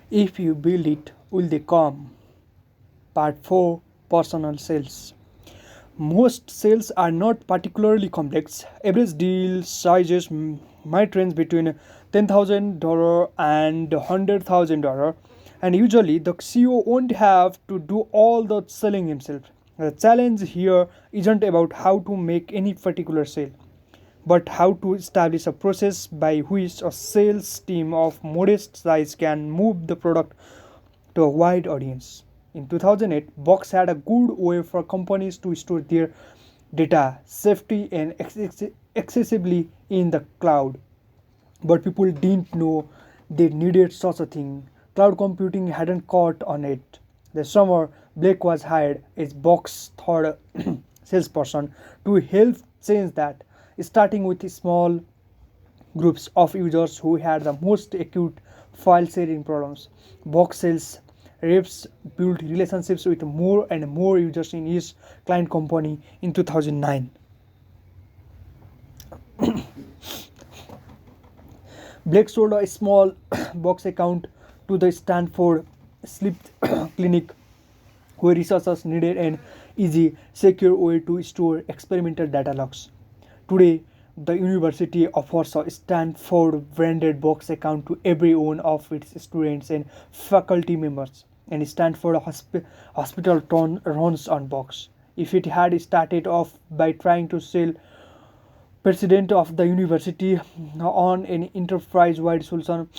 If you build it, will they come? Part 4, Personal Sales. Most sales are not particularly complex. Average deal sizes might range between $10,000 and $100,000, and usually the CEO won't have to do all the selling himself. The challenge here isn't about how to make any particular sale, but how to establish a process by which a sales team of modest size can move the product to a wide audience. In 2008, Box had a good way for companies to store their data safely and accessibly in the cloud, but people didn't know they needed such a thing. Cloud computing hadn't caught on it. The summer, Blake was hired as Box third salesperson to help change that, starting with small groups of users who had the most acute file sharing problems. Box sales reps built relationships with more and more users in each client company in 2009. Blake sold a small box account to the Stanford Sleep Clinic, where researchers needed an easy, secure way to store experimental data logs. Today, the university offers a Stanford branded box account to every one of its students and faculty members, and Stanford Hospital runs on Box. If it had started off by trying to sell president of the university on an enterprise-wide solution,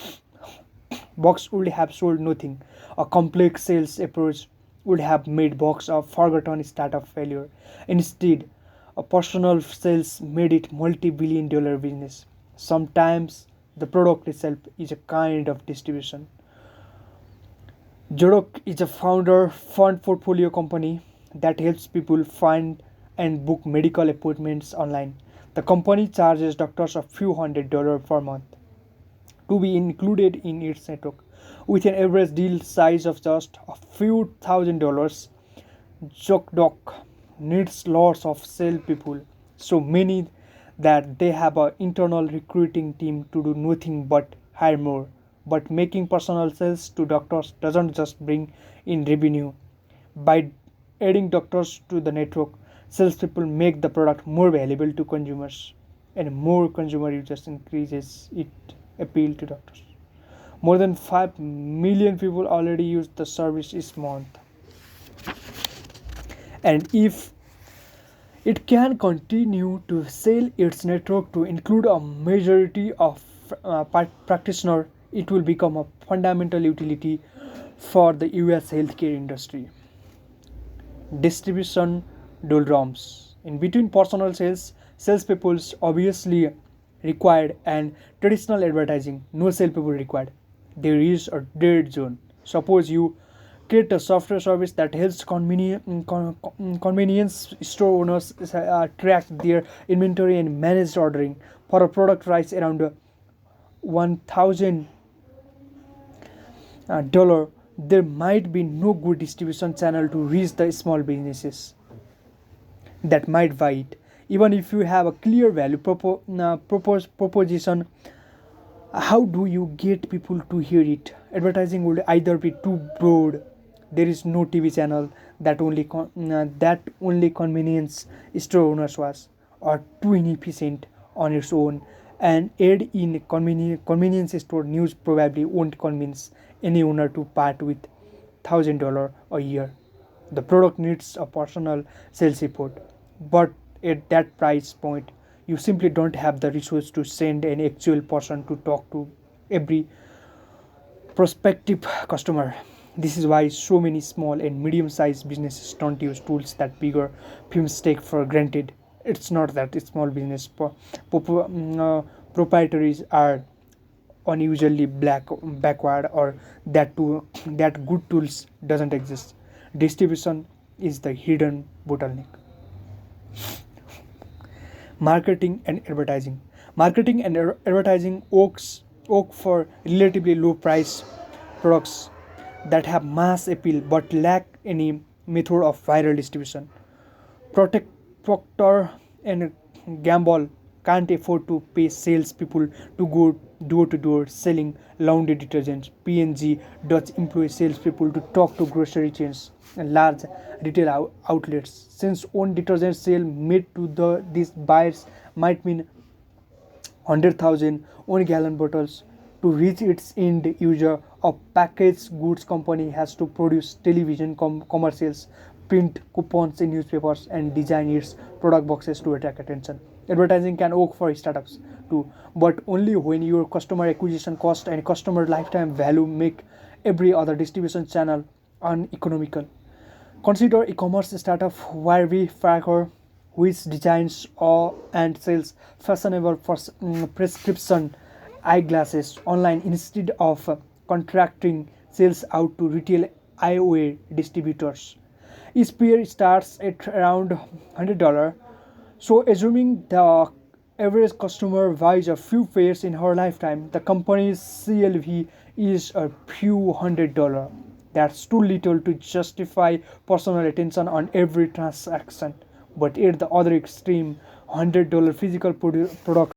Box would have sold nothing. A complex sales approach would have made Box a forgotten startup failure. Instead, a personal sales made it multi-billion-dollar business. Sometimes the product itself is a kind of distribution. Jorok is a founder fund portfolio company that helps people find and book medical appointments online. The company charges doctors a few $100s per month to be included in its network. With an average deal size of just a few $1,000s, ZocDoc needs lots of salespeople, so many that they have an internal recruiting team to do nothing but hire more. But making personal sales to doctors doesn't just bring in revenue. By adding doctors to the network, salespeople make the product more valuable to consumers, and more consumer users increases its appeal to doctors. More than 5 million people already use the service each month. And if it can continue to sell its network to include a majority of practitioners, it will become a fundamental utility for the US healthcare industry. Distribution doldrums. In between personal sales, salespeople obviously required, and traditional advertising, no salespeople required. There is a dead zone. Suppose you create a software service that helps convenience store owners track their inventory and manage ordering for a product price around $1,000. There might be no good distribution channel to reach the small businesses that might buy it. Even if you have a clear value proposition, how do you get people to hear it? Advertising would either be too broad, there is no TV channel that only convenience store owners was, or too inefficient on its own. And add in convenience store news probably won't convince any owner to part with $1,000 a year. The product needs a personal sales report, but at that price point, you simply don't have the resource to send an actual person to talk to every prospective customer. This is why so many small and medium sized businesses don't use tools that bigger firms take for granted. It's not that small business proprietaries are unusually backward, or that good tools doesn't exist. Distribution is the hidden bottleneck. Marketing and advertising work for relatively low price products that have mass appeal but lack any method of viral distribution. Protect Procter and Gamble can't afford to pay salespeople to go door to door selling laundry detergents. P&G does employ salespeople to talk to grocery chains and large retail outlets. Since one detergent sale made to these buyers might mean 100,000 1 gallon bottles. To reach its end user, a packaged goods company has to produce television commercials, print coupons in newspapers, and design its product boxes to attract attention. Advertising can work for startups too, but only when your customer acquisition cost and customer lifetime value make every other distribution channel uneconomical. Consider e-commerce startup Warby Parker, which designs and sells fashionable prescription eyeglasses online instead of contracting sales out to retail eyewear distributors. Each pair starts at around $100. So, assuming the average customer buys a few pairs in her lifetime, the company's CLV is a few $100. That's too little to justify personal attention on every transaction. But at the other extreme, $100 physical product